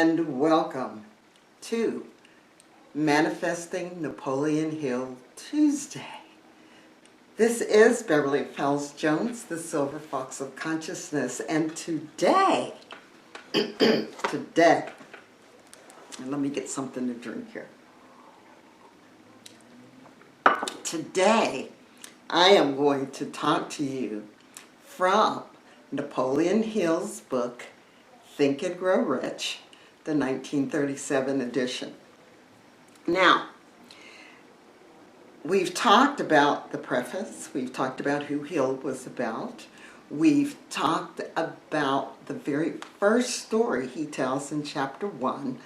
and welcome to Manifesting Napoleon Hill Tuesday. This is Beverly Fells Jones, the Silver Fox of Consciousness, and today, and let me get something to drink here. Today, I am going to talk to you from Napoleon Hill's book, Think and Grow Rich, the 1937 edition. Now, we've talked about the preface, we've talked about who Hill was about, we've talked about the very first story he tells in chapter 1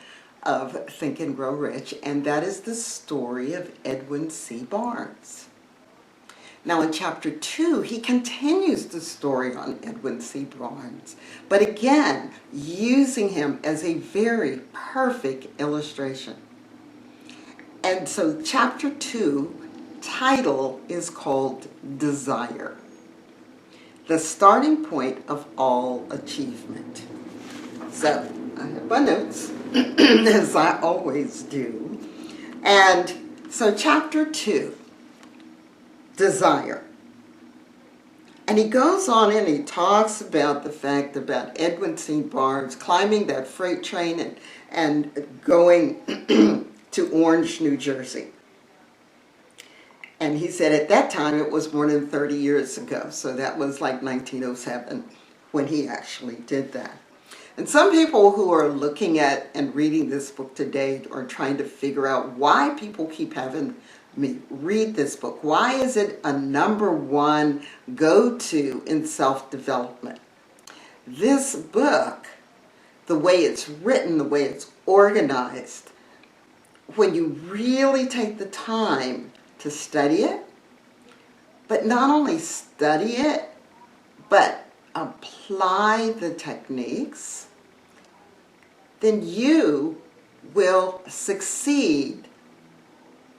of Think and Grow Rich, and that is the story of Edwin C. Barnes. Now in chapter 2, he continues the story on Edwin C. Barnes, but again, using him as a very perfect illustration. And so chapter 2 title is called Desire, the starting point of all achievement. So I have my notes, as I always do. And so chapter 2, Desire. And he goes on and he talks about the fact about Edwin C. Barnes climbing that freight train and going to Orange, New Jersey. And he said at that time it was more than 30 years ago, so that was like 1907 when he actually did that. And some people who are looking at and reading this book today are trying to figure out why people keep having me read this book. Why is it a #1 go-to in self-development? This book, the way it's written, the way it's organized, when you really take the time to study it, but not only study it, but apply the techniques, then you will succeed.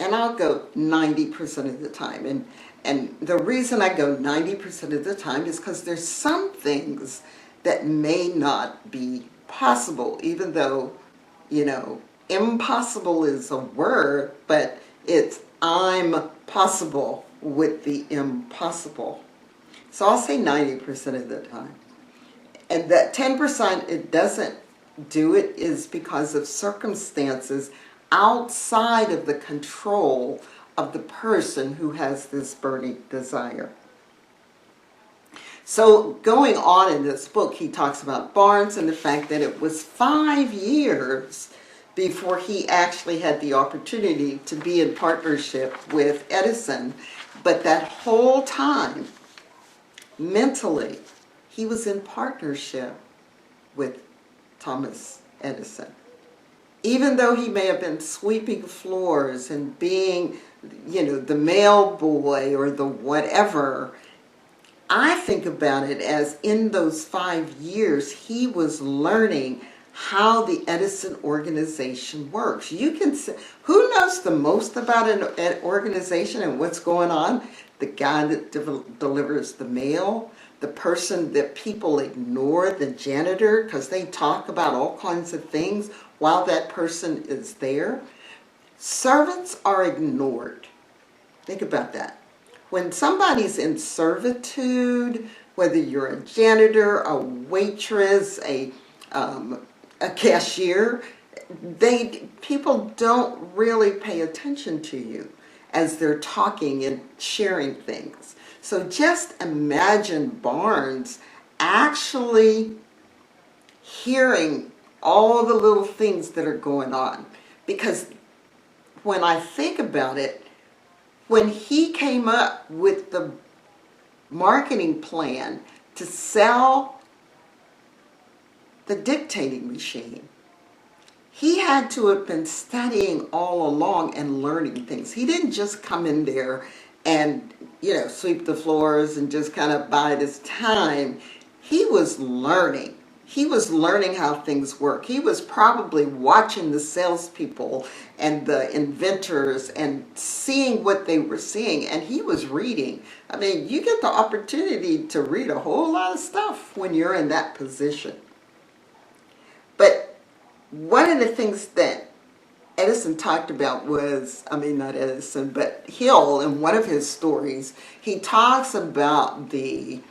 And I'll go 90% of the time. And the reason I go 90% of the time is because there's some things that may not be possible, even though, you know, impossible is a word, but it's I'm possible with the impossible. So I'll say 90% of the time. And that 10% it doesn't do it is because of circumstances outside of the control of the person who has this burning desire. So going on in this book, he talks about Barnes and the fact that it was 5 years before he actually had the opportunity to be in partnership with Edison. But that whole time, mentally, he was in partnership with Thomas Edison. Even though he may have been sweeping floors and being, you know, the mail boy or the whatever, I think about it as in those 5 years, he was learning how the Edison organization works. You can say, who knows the most about an organization and what's going on? The guy that delivers the mail, the person that people ignore, the janitor, because they talk about all kinds of things while that person is there. Servants are ignored. Think about that. When somebody's in servitude, whether you're a janitor, a waitress, a cashier, people don't really pay attention to you as they're talking and sharing things. So just imagine Barnes actually hearing all the little things that are going on. Because when I think about it, when he came up with the marketing plan to sell the dictating machine, he had to have been studying all along and learning things. He didn't just come in there and, you know, sweep the floors and just kind of bide his time. He was learning. He was learning how things work. He was probably watching the salespeople and the inventors and seeing what they were seeing, and he was reading. I mean, you get the opportunity to read a whole lot of stuff when you're in that position. But one of the things that Edison talked about was, I mean, not Edison, but Hill, in one of his stories, he talks about the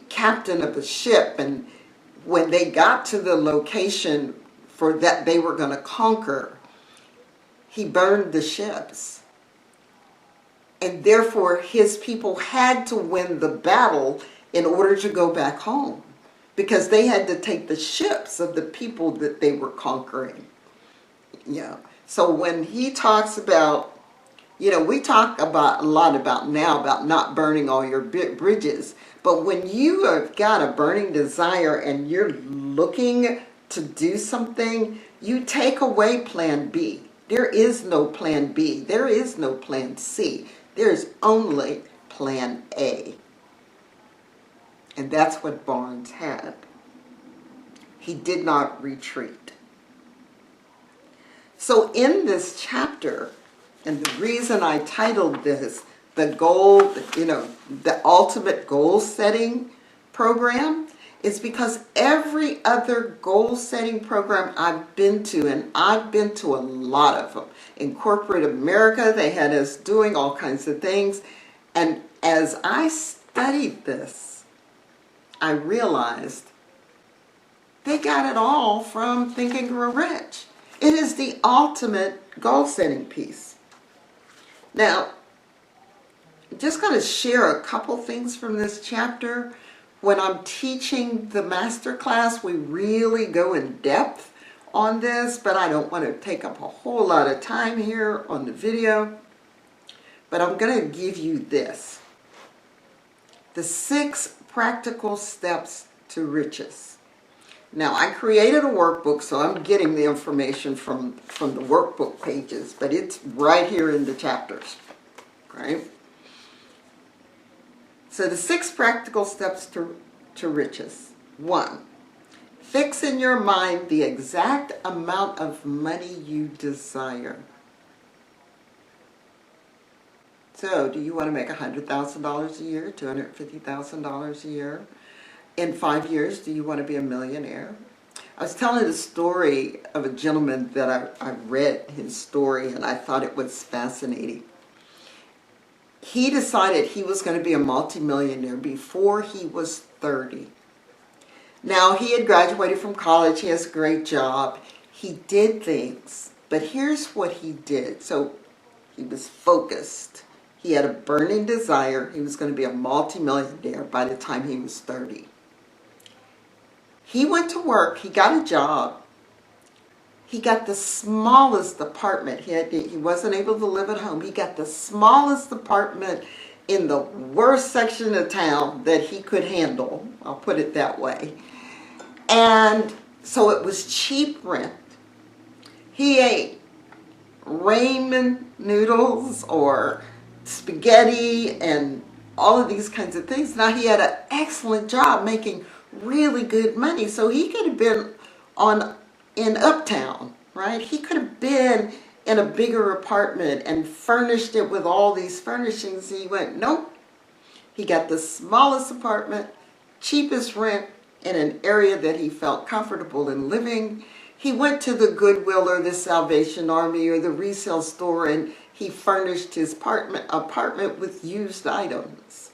captain of the ship, and when they got to the location for that they were going to conquer, he burned the ships. And therefore, his people had to win the battle in order to go back home, because they had to take the ships of the people that they were conquering. Yeah. So when he talks about, we talk about a lot about now about not burning all your bridges, but when you have got a burning desire and you're looking to do something, you take away plan B. There is no plan B. There is no plan C. There's only plan A. And that's what Barnes had. He did not retreat. So in this chapter, and the reason I titled this, the ultimate goal setting program, is because every other goal setting program I've been to, and I've been to a lot of them. In corporate America, they had us doing all kinds of things. And as I studied this, I realized they got it all from Think and Grow Rich. It is the ultimate goal setting piece. Now, I'm just going to share a couple things from this chapter. When I'm teaching the master class, we really go in depth on this, but I don't want to take up a whole lot of time here on the video. But I'm going to give you this: the 6 practical steps to riches. Now, I created a workbook, so I'm getting the information from the workbook pages, but it's right here in the chapters, right? So the 6 practical steps to riches. 1, fix in your mind the exact amount of money you desire. So, do you want to make $100,000 a year, $250,000 a year? In 5 years, do you want to be a millionaire? I was telling the story of a gentleman that I read his story, and I thought it was fascinating. He decided he was going to be a multimillionaire before he was 30. Now, he had graduated from college. He has a great job. He did things, but here's what he did. So he was focused. He had a burning desire. He was going to be a multimillionaire by the time he was 30. He went to work. He got a job. He got the smallest apartment. He wasn't able to live at home. He got the smallest apartment in the worst section of town that he could handle. I'll put it that way. And so it was cheap rent. He ate ramen noodles or spaghetti and all of these kinds of things. Now, he had an excellent job making really good money, so he could have been in Uptown, right? He could have been in a bigger apartment and furnished it with all these furnishings. He went, nope. He got the smallest apartment, cheapest rent, in an area that he felt comfortable in living. He went to the Goodwill or the Salvation Army or the resale store, and he furnished his apartment with used items.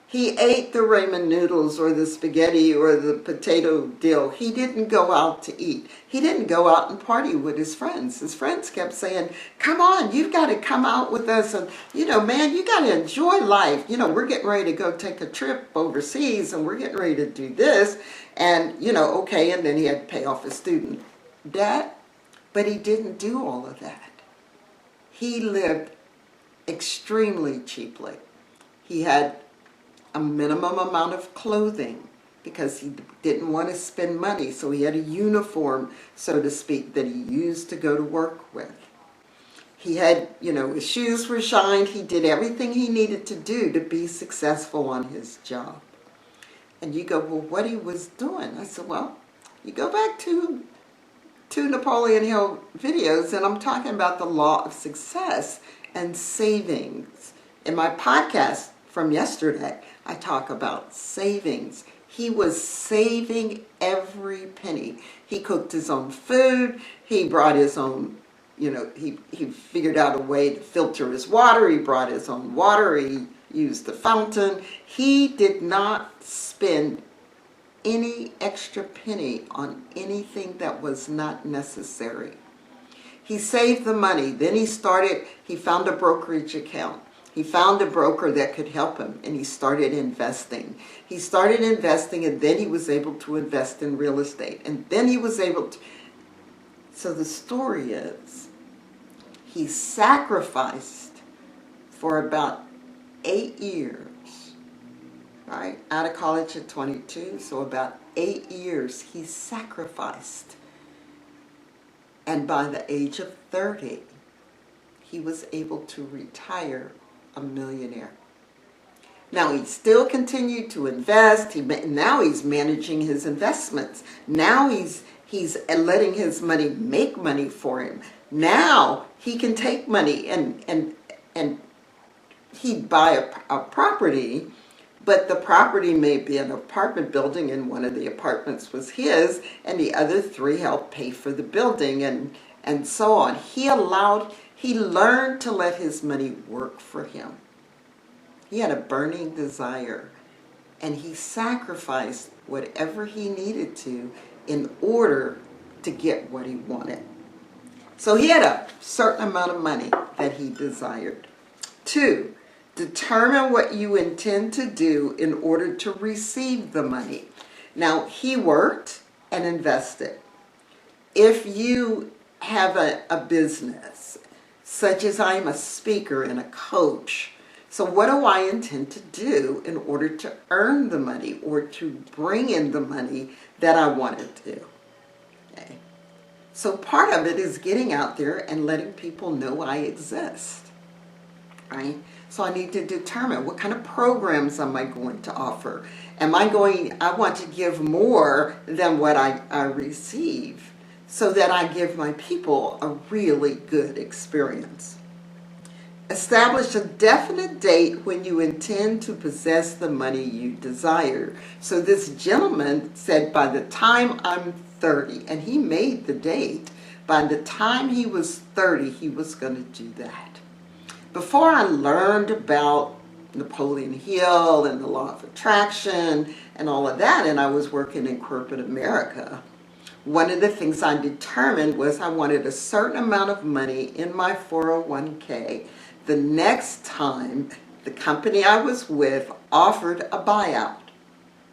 He ate the ramen noodles or the spaghetti or the potato dill. He didn't go out to eat. He didn't go out and party with his friends. His friends kept saying, come on, you've got to come out with us. And, man, you got to enjoy life. We're getting ready to go take a trip overseas, and we're getting ready to do this. And, okay, and then he had to pay off his student debt. But he didn't do all of that. He lived extremely cheaply. He had a minimum amount of clothing because he didn't want to spend money. So he had a uniform, so to speak, that he used to go to work with. He had, his shoes were shined. He did everything he needed to do to be successful on his job. And you go, well, what he was doing? I said, well, you go back to Napoleon Hill videos, and I'm talking about the law of success and savings. In my podcast from yesterday, I talk about savings He was saving every penny. He cooked his own food. He brought his own, he figured out a way to filter his water. He brought his own water. He used the fountain. He did not spend any extra penny on anything that was not necessary. He saved the money. Then he found a brokerage account. He found a broker that could help him, and he started investing. He started investing, and then he was able to invest in real estate. And then he was able to... So the story is, he sacrificed for about 8 years, right? Out of college at 22, so about 8 years he sacrificed. And by the age of 30, he was able to retire a millionaire. Now he still continued to invest. Now he's managing his investments. Now he's letting his money make money for him. Now he can take money and he'd buy a property, but the property may be an apartment building, and one of the apartments was his, and the other 3 helped pay for the building, and so on. He learned to let his money work for him. He had a burning desire, and he sacrificed whatever he needed to in order to get what he wanted. So he had a certain amount of money that he desired. 2, determine what you intend to do in order to receive the money. Now, he worked and invested. If you have a business, such as I'm a speaker and a coach, so what do I intend to do in order to earn the money or to bring in the money that I want to do? Okay. So part of it is getting out there and letting people know I exist, right? So I need to determine what kind of programs am I going to offer. I want to give more than what I receive so that I give my people a really good experience. Establish a definite date when you intend to possess the money you desire. So this gentleman said, by the time I'm 30, and he made the date, by the time he was 30, he was going to do that. Before I learned about Napoleon Hill and the law of attraction and all of that, and I was working in corporate America, one of the things I determined was I wanted a certain amount of money in my 401k the next time the company I was with offered a buyout,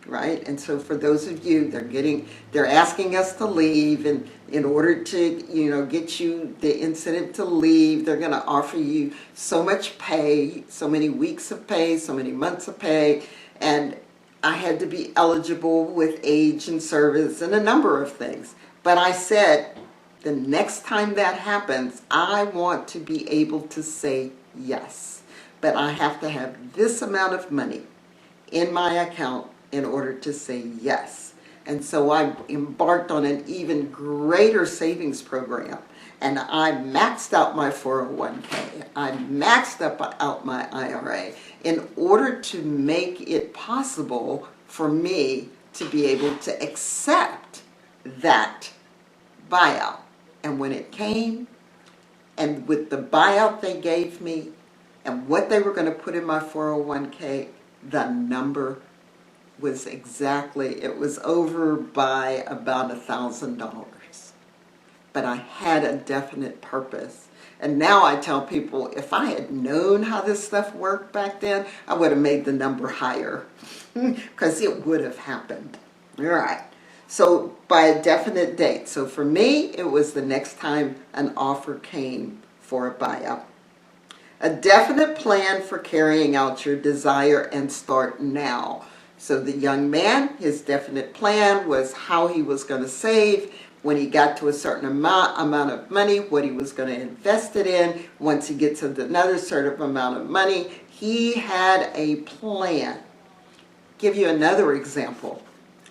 right? And so for those of you, they're asking us to leave, and in order to, get you the incentive to leave, they're going to offer you so much pay, so many weeks of pay, so many months of pay, and I had to be eligible with age and service and a number of things. But I said, the next time that happens, I want to be able to say yes. But I have to have this amount of money in my account in order to say yes. And so I embarked on an even greater savings program. And I maxed out my 401k. I maxed out my IRA in order to make it possible for me to be able to accept that buyout. And when it came, and with the buyout they gave me, and what they were going to put in my 401k, the number was it was over by about $1,000. But I had a definite purpose. And now I tell people, if I had known how this stuff worked back then, I would have made the number higher because it would have happened. All right. So by a definite date. So for me, it was the next time an offer came for a buyout. A definite plan for carrying out your desire and start now. So the young man, his definite plan was how he was going to save. When he got to a certain amount of money, what he was going to invest it in. Once he gets another certain amount of money, he had a plan. Give you another example.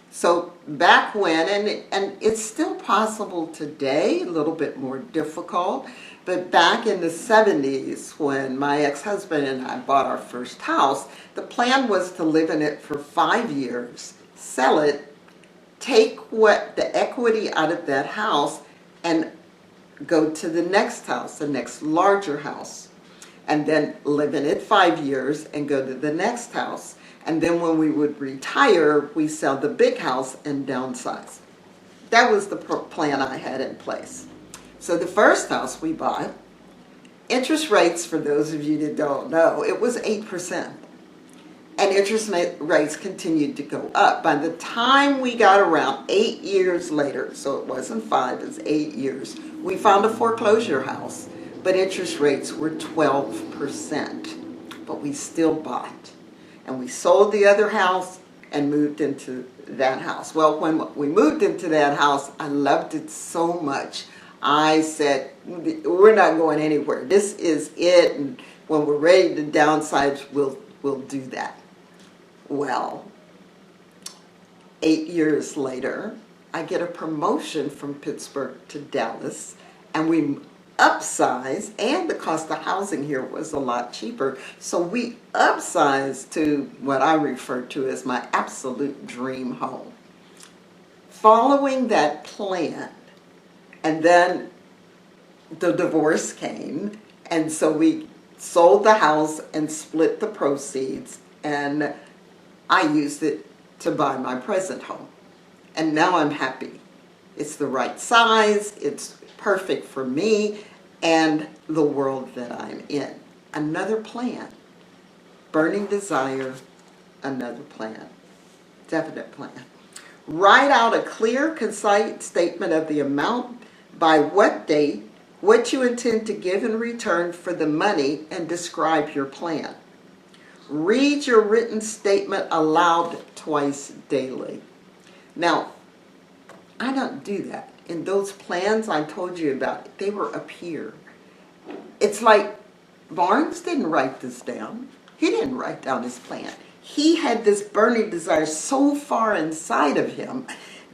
So back when, and it's still possible today, a little bit more difficult, but back in the 70s when my ex-husband and I bought our first house, the plan was to live in it for 5 years, sell it, take what the equity out of that house and go to the next house, the next larger house, and then live in it 5 years and go to the next house. And then when we would retire, we sell the big house and downsize. That was the plan I had in place. So the first house we bought, interest rates, for those of you that don't know, it was 8%. And interest rates continued to go up. By the time we got around 8 years later, so it wasn't 5, it was 8 years, we found a foreclosure house, but interest rates were 12%. But we still bought. And we sold the other house and moved into that house. Well, when we moved into that house, I loved it so much. I said, we're not going anywhere. This is it. And when we're ready to downsize, we'll do that. Well, 8 years later, I get a promotion from Pittsburgh to Dallas, and we upsized, and the cost of housing here was a lot cheaper. So we upsized to what I refer to as my absolute dream home. Following that plan, and then the divorce came, and so we sold the house and split the proceeds, and I used it to buy my present home. And now I'm happy. It's the right size, it's perfect for me and the world that I'm in. Another plan. Burning desire, another plan. Definite plan. Write out a clear, concise statement of the amount, by what date, what you intend to give in return for the money, and describe your plan. Read your written statement aloud twice daily. Now, I don't do that. In those plans I told you about, they were up here. It's like Barnes didn't write this down. He didn't write down his plan. He had this burning desire so far inside of him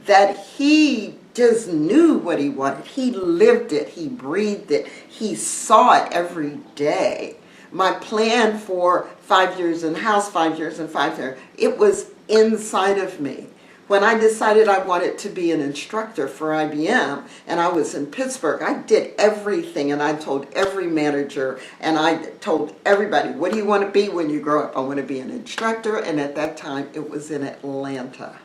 that he just knew what he wanted. He lived it. He breathed it. He saw it every day. My plan for 5 years in house, 5 years and 5 years, it was inside of me. When I decided I wanted to be an instructor for IBM and I was in Pittsburgh, I did everything, and I told every manager and I told everybody, what do you want to be when you grow up? I want to be an instructor, and at that time it was in Atlanta.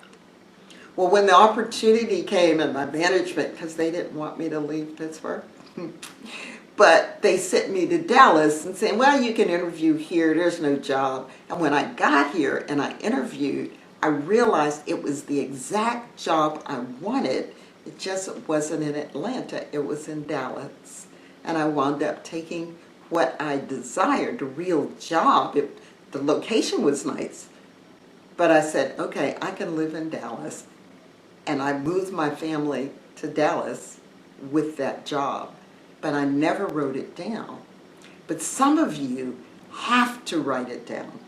Well, when the opportunity came and my management, because they didn't want me to leave Pittsburgh, but they sent me to Dallas and saying, well, you can interview here, there's no job. And when I got here and I interviewed, I realized it was the exact job I wanted. It just wasn't in Atlanta, it was in Dallas. And I wound up taking what I desired, the real job. The location was nice. But I said, okay, I can live in Dallas. And I moved my family to Dallas with that job. But I never wrote it down. But some of you have to write it down,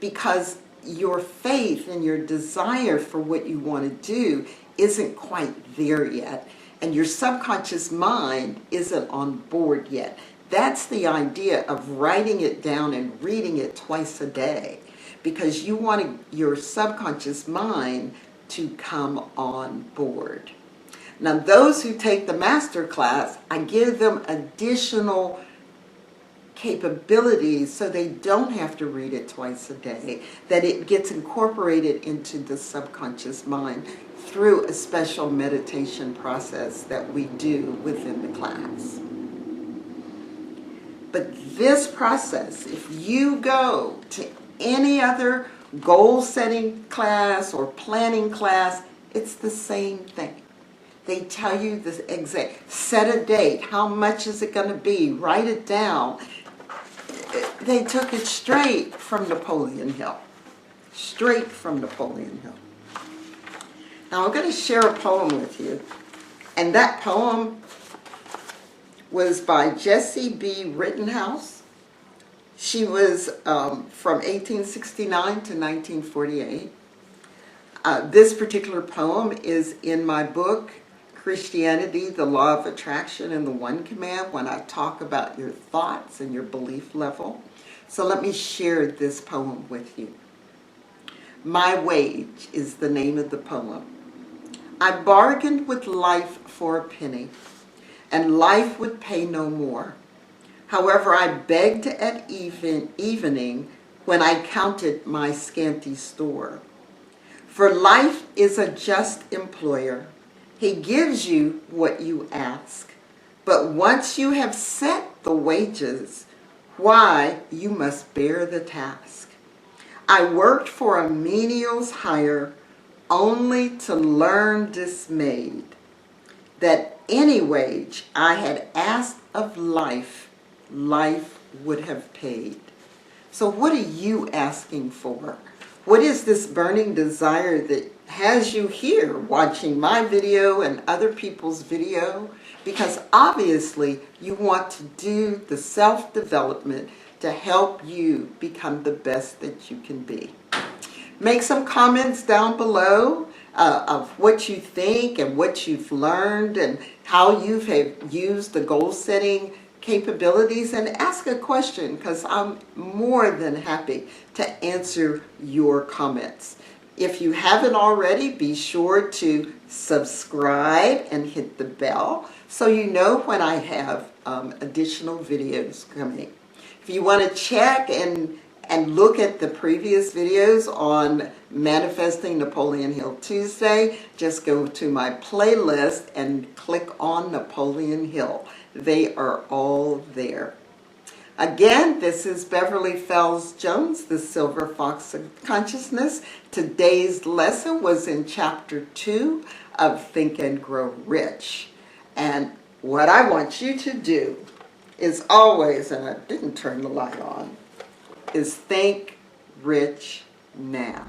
because your faith and your desire for what you want to do isn't quite there yet, and your subconscious mind isn't on board yet. That's the idea of writing it down and reading it twice a day, because you want your subconscious mind to come on board. Now, those who take the master class, I give them additional capabilities so they don't have to read it twice a day, that it gets incorporated into the subconscious mind through a special meditation process that we do within the class. But this process, if you go to any other goal-setting class or planning class, it's the same thing. They tell you this exact, set a date, how much is it going to be, write it down. They took it straight from Napoleon Hill. Straight from Napoleon Hill. Now I'm going to share a poem with you. And that poem was by Jessie B. Rittenhouse. She was from 1869 to 1948. This particular poem is in my book, Christianity, the Law of Attraction and the One Command, when I talk about your thoughts and your belief level. So let me share this poem with you. My Wage is the name of the poem. I bargained with life for a penny, and life would pay no more. However, I begged at evening when I counted my scanty store. For life is a just employer. He gives you what you ask. But once you have set the wages, why, you must bear the task. I worked for a menial's hire only to learn dismayed that any wage I had asked of life, life would have paid. So what are you asking for? What is this burning desire that has you here watching my video and other people's video? Because obviously you want to do the self-development to help you become the best that you can be. Make some comments down below of what you think and what you've learned and how you've used the goal setting capabilities, and ask a question, because I'm more than happy to answer your comments. If you haven't already, be sure to subscribe and hit the bell so you know when I have additional videos coming. If you want to check and look at the previous videos on Manifesting Napoleon Hill Tuesday, just go to my playlist and click on Napoleon Hill. They are all there. Again, this is Beverly Fells Jones, the Silver Fox of Consciousness. Today's lesson was in Chapter 2 of Think and Grow Rich. And what I want you to do is always, and I didn't turn the light on, is think rich now.